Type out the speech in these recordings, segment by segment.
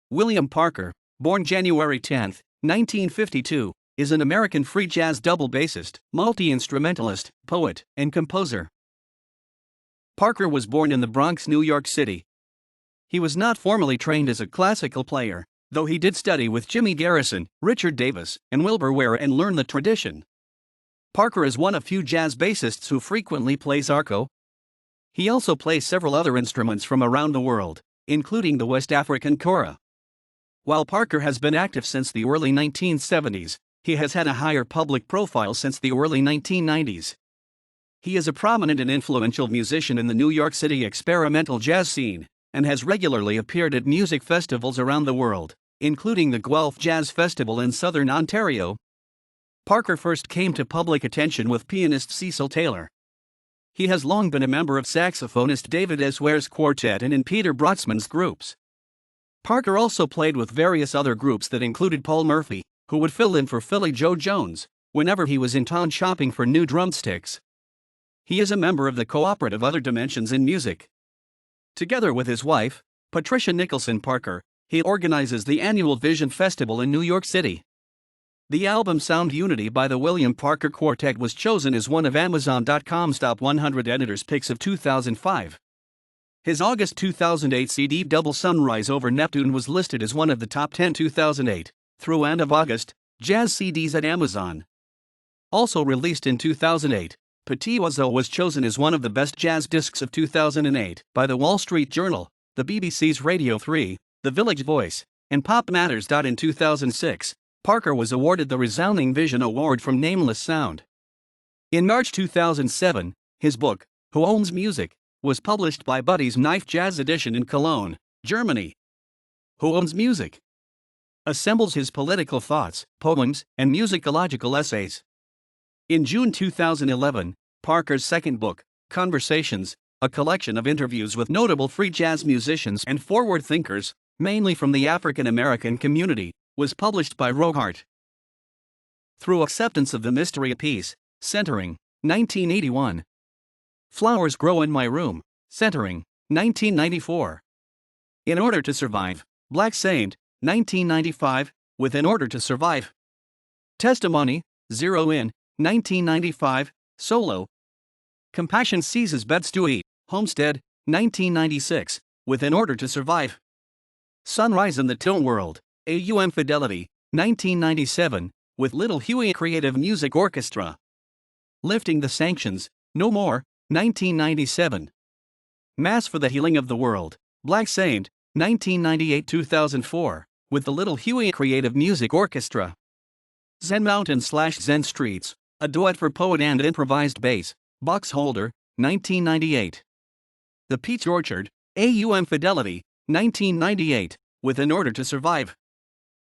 William Parker, born January 10, 1952, is an American free jazz double bassist, multi-instrumentalist, poet, and composer. Parker was born in the Bronx, New York City. He was not formally trained as a classical player, though he did study with Jimmy Garrison, Richard Davis, and Wilbur Ware and learn the tradition. Parker is one of few jazz bassists who frequently plays arco. He also plays several other instruments from around the world, including the West African kora. While Parker has been active since the early 1970s, he has had a higher public profile since the early 1990s. He is a prominent and influential musician in the New York City experimental jazz scene, and has regularly appeared at music festivals around the world, including the Guelph Jazz Festival in southern Ontario. Parker first came to public attention with pianist Cecil Taylor. He has long been a member of saxophonist David S. Ware's quartet and in Peter Brotzmann's groups. Parker also played with various other groups that included Paul Murphy, who would fill in for Philly Joe Jones whenever he was in town shopping for new drumsticks. He is a member of the cooperative Other Dimensions in Music. Together with his wife, Patricia Nicholson Parker, he organizes the annual Vision Festival in New York City. The album Sound Unity by the William Parker Quartet was chosen as one of Amazon.com's top 100 editors' picks of 2005. His August 2008 CD Double Sunrise Over Neptune was listed as one of the top 10 2008, through end of August, jazz CDs at Amazon. Also released in 2008, Petit Oiseau was chosen as one of the best jazz discs of 2008 by the Wall Street Journal, the BBC's Radio 3, The Village Voice, and Pop Matters. In 2006, Parker was awarded the resounding Vision Award from Nameless Sound. In March 2007, his book, Who Owns Music?, was published by Buddy's Knife Jazz Edition in Cologne, Germany. Who Owns Music? Assembles his political thoughts, poems, and musicological essays. In June 2011, Parker's second book, Conversations, a collection of interviews with notable free jazz musicians and forward thinkers, mainly from the African American community, was published by Rohart. Through Acceptance of the Mystery of Peace, Centering, 1981. Flowers Grow in My Room, Centering, 1994. In Order to Survive, Black Saint, 1995, with In Order to Survive. Testimony, Zero In, 1995, Solo. Compassion Seizes Bed-Stuy, Homestead, 1996, with In Order to Survive. Sunrise in the Tone World, AUM Fidelity, 1997, with Little Huey Creative Music Orchestra. Lifting the Sanctions, No More, 1997. Mass for the Healing of the World, Black Saint, 1998-2004, with the Little Huey Creative Music Orchestra. Zen Mountain / Zen Streets, a duet for poet and improvised bass, Box Holder, 1998. The Peach Orchard, AUM Fidelity, 1998, with In Order to Survive.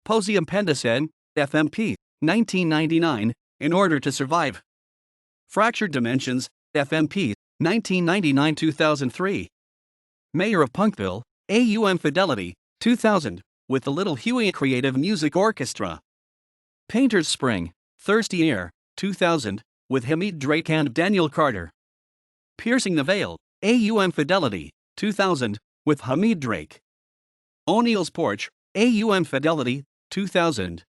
Posium Pendicen, FMP, 1999, In Order to Survive. Fractured Dimensions, FMP, 1999-2003. Mayor of Punkville, AUM Fidelity, 2000, with the Little Huey Creative Music Orchestra. Painter's Spring, Thirsty Air, 2000, with Hamid Drake and Daniel Carter. Piercing the Veil, AUM Fidelity, 2000, with Hamid Drake. O'Neill's Porch, AUM Fidelity, 2000.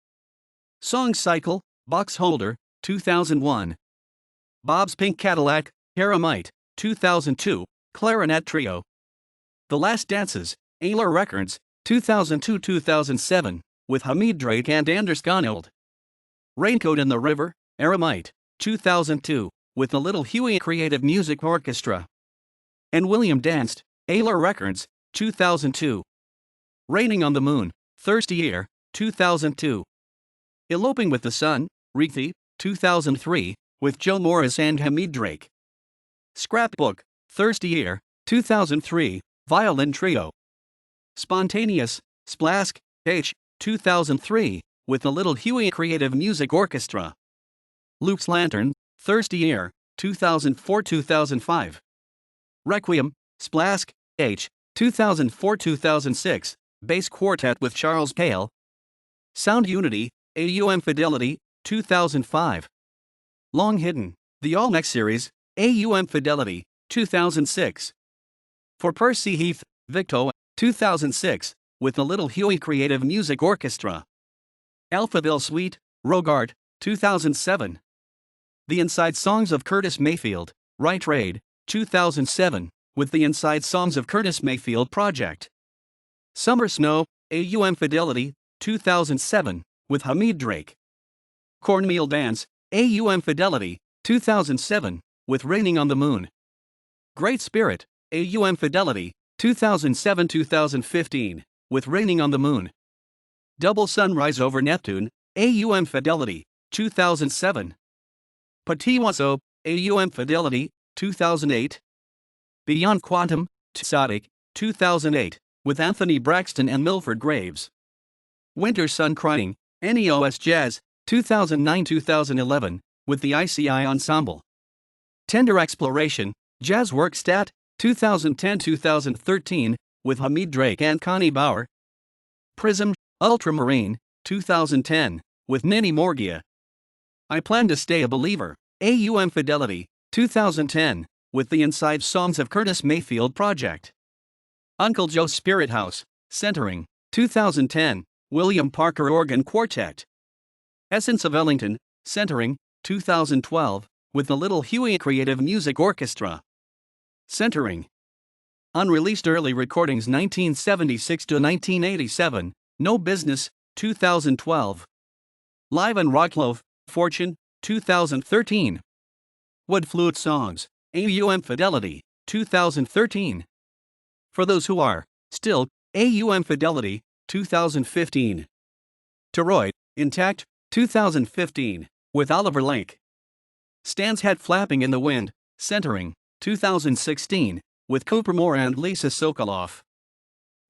Song Cycle, Box Holder, 2001. Bob's Pink Cadillac, Aramite, 2002, Clarinet Trio. The Last Dances, Ayler Records, 2002-2007, with Hamid Drake and Anders Gonald. Raincoat in the River, Aramite, 2002, with the Little Huey Creative Music Orchestra. And William Danced, Ayler Records, 2002. Raining on the Moon, Thirsty Air, 2002. Eloping with the Sun, Reethi, 2003, with Joe Morris and Hamid Drake. Scrapbook, Thirsty Air, 2003, Violin Trio. Spontaneous, Splask, H, 2003, with the Little Huey Creative Music Orchestra. Luke's Lantern, Thirsty Air, 2004-2005. Requiem, Splask, H, 2004-2006, Bass Quartet with Charles Cale. Sound Unity, AUM Fidelity, 2005. Long Hidden, the All Next Series, AUM Fidelity, 2006. For Percy Heath, Victo, 2006, with the Little Huey Creative Music Orchestra. Alphaville Suite, Rogart, 2007. The Inside Songs of Curtis Mayfield, Right Trade, 2007, with the Inside Songs of Curtis Mayfield Project. Summer Snow, AUM Fidelity, 2007, with Hamid Drake. Cornmeal Dance, AUM Fidelity, 2007, with Raining on the Moon. Great Spirit, AUM Fidelity, 2007-2015, with Raining on the Moon. Double Sunrise over Neptune, AUM Fidelity, 2007. Petit Oiseau, AUM Fidelity, 2008. Beyond Quantum, Tsadik, 2008, with Anthony Braxton and Milford Graves. Winter Sun Crying, NEOS Jazz, 2009-2011, with the ICI Ensemble. Tender Exploration, Jazz Workstat, 2010-2013, with Hamid Drake and Connie Bauer. Prism, Ultramarine, 2010, with Nini Morgia. I Plan to Stay a Believer, AUM Fidelity, 2010, with the Inside Songs of Curtis Mayfield Project. Uncle Joe's Spirit House, Centering, 2010, William Parker Organ Quartet. Essence of Ellington, Centering, 2012, with the Little Huey Creative Music Orchestra. Centering. Unreleased early recordings 1976-1987, No Business, 2012. Live and Rockloaf, Fortune, 2013. Wood Flute Songs, AUM Fidelity, 2013. For Those Who Are, Still, AUM Fidelity, 2015. Toroid, Intact, 2015, with Oliver Lake. Stan's Head Flapping in the Wind, Centering, 2016, with Cooper Moore and Lisa Sokoloff.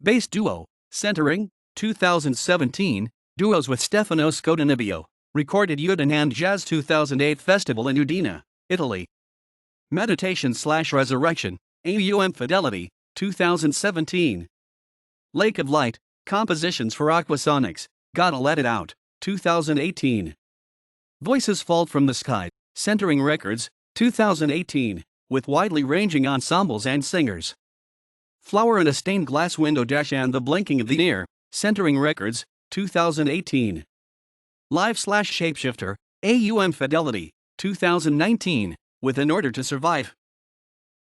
Bass Duo, Centering, 2017, duos with Stefano Scodanibio, recorded Udine Jazz 2008 Festival in Udine, Italy. Meditation/Resurrection, AUM Fidelity, 2017. Lake of Light, Compositions for Aquasonics, Gotta Let It Out, 2018. Voices Fall from the Sky, Centering Records, 2018, with widely ranging ensembles and singers. Flower and a Stained Glass Window Dash and the Blinking of the Ear, Centering Records, 2018. Live/Shapeshifter, AUM Fidelity, 2019, with In Order to Survive.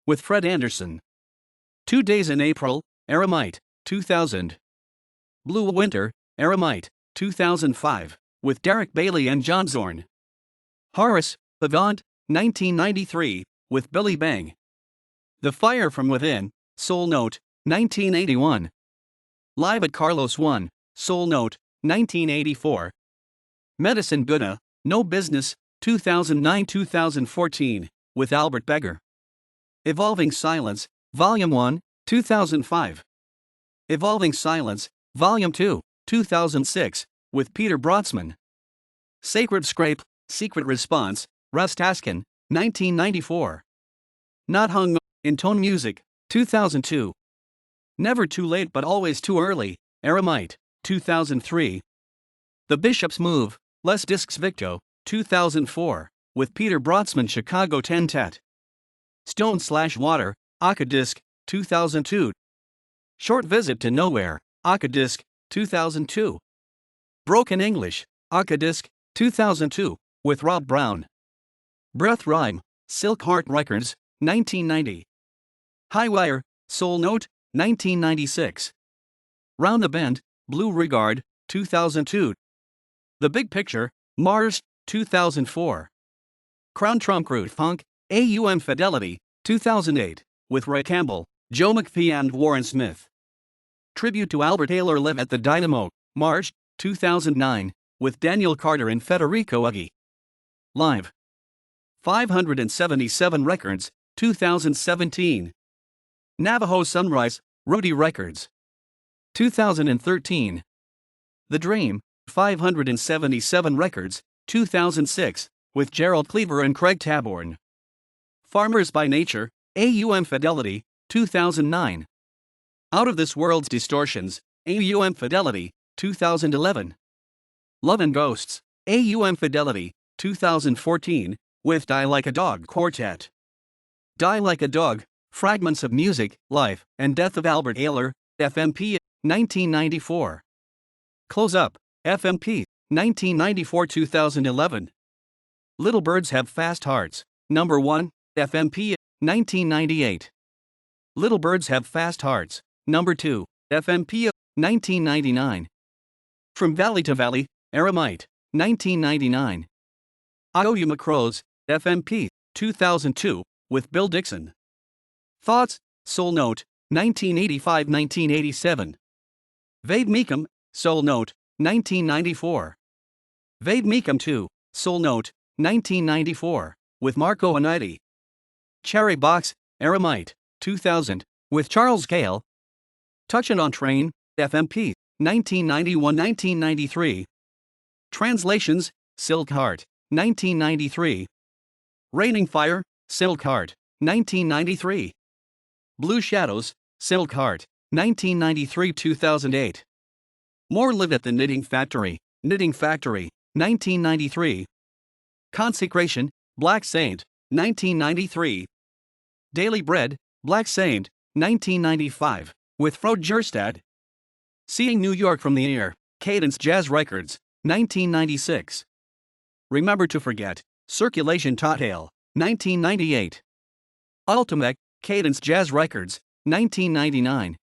With Fred Anderson. 2 Days in April, Eremite, 2000. Blue Winter, Eremite, 2005, with Derek Bailey and John Zorn. Horace, Avant, 1993, with Billy Bang. The Fire from Within, Soul Note, 1981. Live at Carlos I, Soul Note, 1984. Medicine Buddha, No Business, 2009-2014, with Albert Beggar. Evolving Silence, Volume 1, 2005. Evolving Silence, Volume 2, 2006, with Peter Brotzman. Sacred Scrape, Secret Response, Russ Taskin, 1994. Not Hung, in Tone Music, 2002. Never Too Late But Always Too Early, Eremite, 2003. The Bishop's Move, Les Discs Victo, 2004, with Peter Brotzman Chicago Tentet. Stone/Water, Akadisc, 2002. Short Visit to Nowhere, Akadisc, 2002. Broken English, Akadisc, 2002, with Rob Brown. Breath Rhyme, Silk Heart Records, 1990. Highwire, Soul Note, 1996. Round the Bend, Blue Regard, 2002. The Big Picture, Mars, 2004. Crown Trump Funk, AUM Fidelity, 2008, with Ray Campbell, Joe McPhee and Warren Smith. Tribute to Albert Ayler live at the Dynamo, March, 2009, with Daniel Carter and Federico Uggi. Live. 577 Records, 2017. Navajo Sunrise, Rudy Records. 2013. The Dream, 577 Records, 2006, with Gerald Cleaver and Craig Taborn. Farmers by Nature, AUM Fidelity, 2009. Out of This World's Distortions, AUM Fidelity, 2011. Love and Ghosts, AUM Fidelity, 2014, with Die Like a Dog Quartet. Die Like a Dog, Fragments of Music, Life, and Death of Albert Ayler, FMP, 1994. Close Up, FMP, 1994-2011. Little Birds Have Fast Hearts, Number 1, FMP, 1998. Little Birds Have Fast Hearts, Number 2, FMP, 1999. From Valley to Valley, Eremite, 1999. I Owe You My Crows, FMP, 2002, with Bill Dixon. Thoughts, Soul Note, 1985-1987. Vade Mecum, Soul Note, 1994. Vade Mecum 2, Soul Note, 1994, with Marco Anitti. Cherry Box, Eremite, 2000, with Charles Cale. Touchin' on Train, FMP, 1991-1993. Translations, Silk Heart, 1993. Raining Fire, Silk Heart, 1993. Blue Shadows, Silk Heart, 1993-2008. More Live at the Knitting Factory, 1993. Consecration, Black Saint, 1993. Daily Bread, Black Saint, 1995, with Frode Jerstad. Seeing New York from the Air, Cadence Jazz Records, 1996. Remember to Forget, Circulation Tattale, 1998. Ultimate, Cadence Jazz Records, 1999.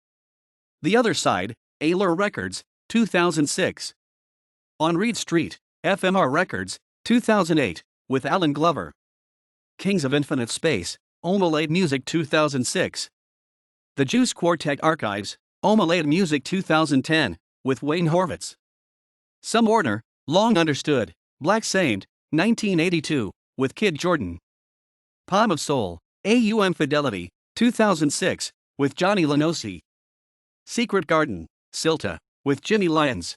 The Other Side, Ayler Records, 2006. On Reed Street, FMR Records, 2008, with Alan Glover. Kings of Infinite Space, Omalade Music 2006. The Juice Quartet Archives, Omalade Music 2010, with Wayne Horvitz. Some Order, Long Understood, Black Saint, 1982, with Kid Jordan. Palm of Soul, AUM Fidelity, 2006, with Johnny Lenosi. Secret Garden, Silta, with Jimmy Lyons.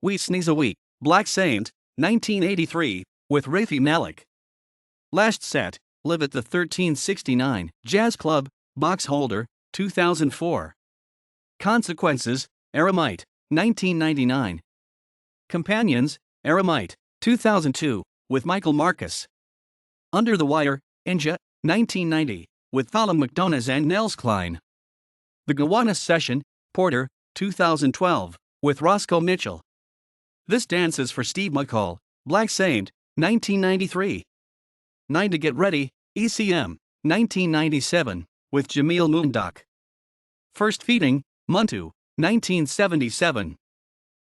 We Sneeze a Week, Black Saint, 1983, with Rafi Malik. Last Set, Live at the 1369 Jazz Club, Box Holder, 2004. Consequences, Eremite, 1999. Companions, Eremite, 2002, with Michael Marcus. Under the Wire, Inja, 1990, with Thalem McDonough and Nels Klein. The Gowanus Session, Porter, 2012, with Roscoe Mitchell. This Dance is for Steve McCall, Black Saint, 1993. 9 to Get Ready, ECM, 1997, with Jamil Mundak. First Feeding, Muntu, 1977.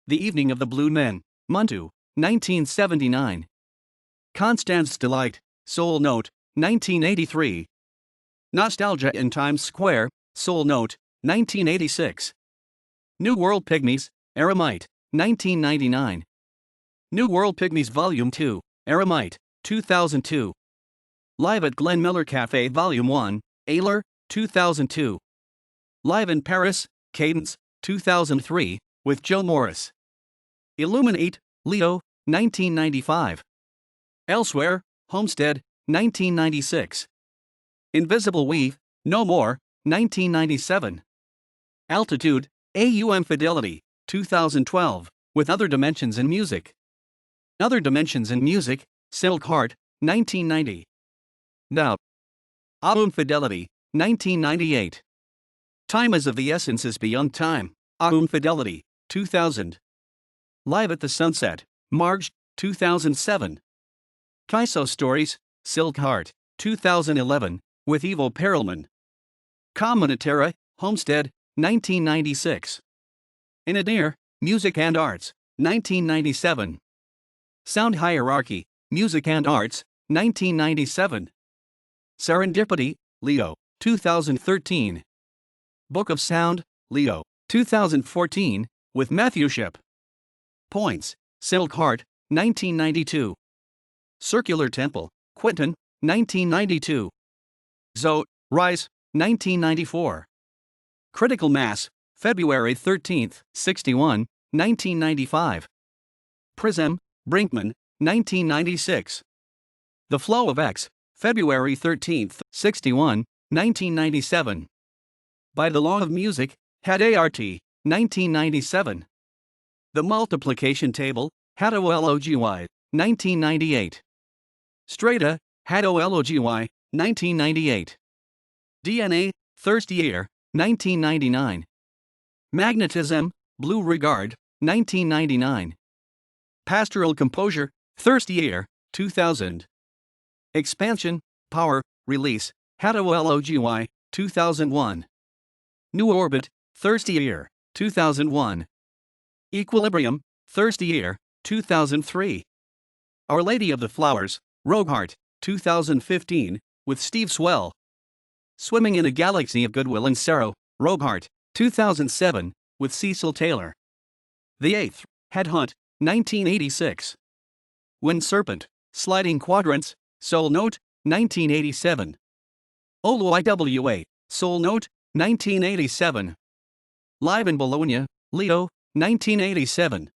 The Evening of the Blue Men, Muntu, 1979. Constance Delight, Soul Note, 1983. Nostalgia in Times Square, Soul Note, 1986. New World Pygmies, Eremite, 1999. New World Pygmies Volume 2, Eremite, 2002. Live at Glenn Miller Cafe Volume 1, Ayler, 2002. Live in Paris, Cadence, 2003, with Joe Morris. Illuminate, Leo, 1995. Elsewhere, Homestead, 1996. Invisible Weave, No More, 1997. Altitude, AUM Fidelity, 2012, with Other Dimensions in Music. Other Dimensions in Music, Silk Heart, 1990. Now, AUM Fidelity, 1998. Time is of the Essence is Beyond Time, AUM Fidelity, 2000. Live at the Sunset, March, 2007. Kaiso Stories, Silk Heart, 2011, with Ivo Perelman. Comunitera, Homestead, 1996. Inadir, Music and Arts, 1997. Sound Hierarchy, Music and Arts, 1997. Serendipity, Leo, 2013. Book of Sound, Leo, 2014, with Matthew Ship. Points, Silk Heart, 1992. Circular Temple, Quinton, 1992. Zote, Rise, 1994. Critical Mass, February 13, 61, 1995. Prism, Brinkman, 1996. The Flow of X, February 13, 61, 1997. By the Law of Music, Had ART, 1997. The Multiplication Table, Had OLOGY, 1998. Strata, Had OLOGY, 1998. DNA, Thirsty Air, 1999. Magnetism, Blue Regard, 1999. Pastoral Composure, Thirsty Air, 2000. Expansion, Power, Release, Hatology, 2001. New Orbit, Thirsty Air, 2001. Equilibrium, Thirsty Air, 2003. Our Lady of the Flowers, Rogueheart, 2015, with Steve Swell. Swimming in a Galaxy of Goodwill and Sorrow, Rogueheart, 2007, with Cecil Taylor. The Eighth, Headhunt, 1986. Wind Serpent, Sliding Quadrants, Soul Note, 1987. OLOIWA, Soul Note, 1987. Live in Bologna, Leo, 1987.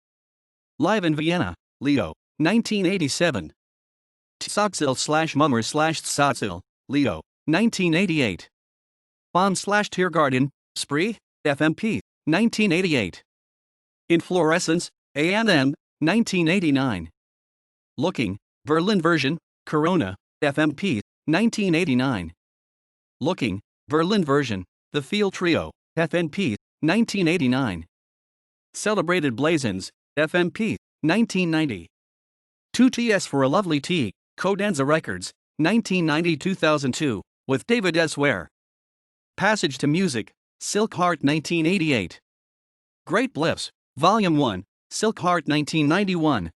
Live in Vienna, Leo, 1987. Tsoxil/Mummer/Tsoxil, Leo, 1988. Bond/Tiergarten, Spree, FMP, 1988. Inflorescence, A&M, 1989. Looking, Berlin version, Corona, FMP, 1989. Looking, Berlin version, The Field Trio, FNP, 1989. Celebrated Blazons, FMP, 1990. 2TS for a Lovely Tea, Codanza Records, 1990-2002, with David S. Ware. Passage to Music, Silk Heart, 1988. Great Blips, Volume 1, Silk Heart, 1991.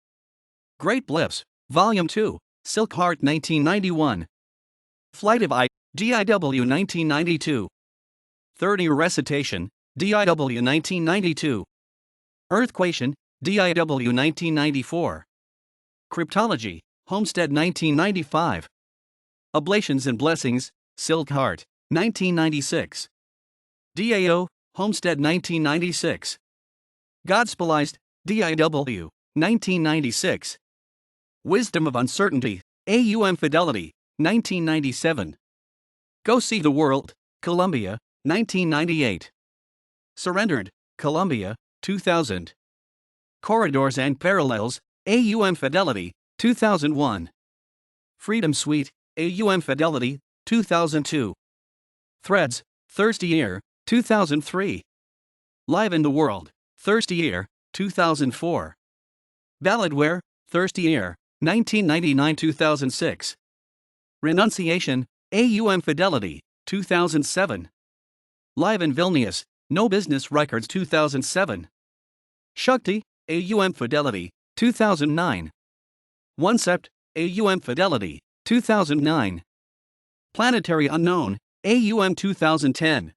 Great Blips, Volume 2, Silk Heart, 1991. Flight of I, DIW, 1992. Third Ear Recitation, DIW, 1992. Earthquation, DIW, 1994. Cryptology, Homestead, 1995. Oblations and Blessings, Silk Heart, 1996. DAO, Homestead, 1996. Godspelized, DIW, 1996. Wisdom of Uncertainty, AUM Fidelity, 1997. Go See the World, Columbia, 1998. Surrendered, Columbia, 2000. Corridors and Parallels, AUM Fidelity, 2001. Freedom Suite, AUM Fidelity, 2002. Threads, Thirsty Air, 2003. Live in the World, Thirsty Air, 2004. Balladware, Thirsty Air, 1999-2006. Renunciation, AUM Fidelity, 2007. Live in Vilnius, No Business Records, 2007. Shakti, AUM Fidelity, 2009. One Sept, AUM Fidelity, 2009. Planetary Unknown, AUM 2010.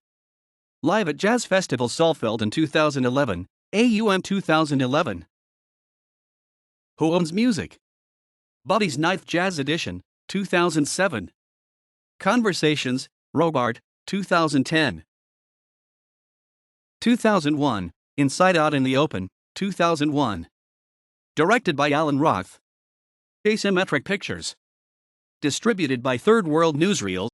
Live at Jazz Festival Saalfeld in 2011, AUM 2011. Who Owns Music? Buddy's Ninth Jazz Edition, 2007. Conversations, Robart, 2010. 2001, Inside Out in the Open, 2001. Directed by Alan Roth. Asymmetric Pictures. Distributed by Third World Newsreel.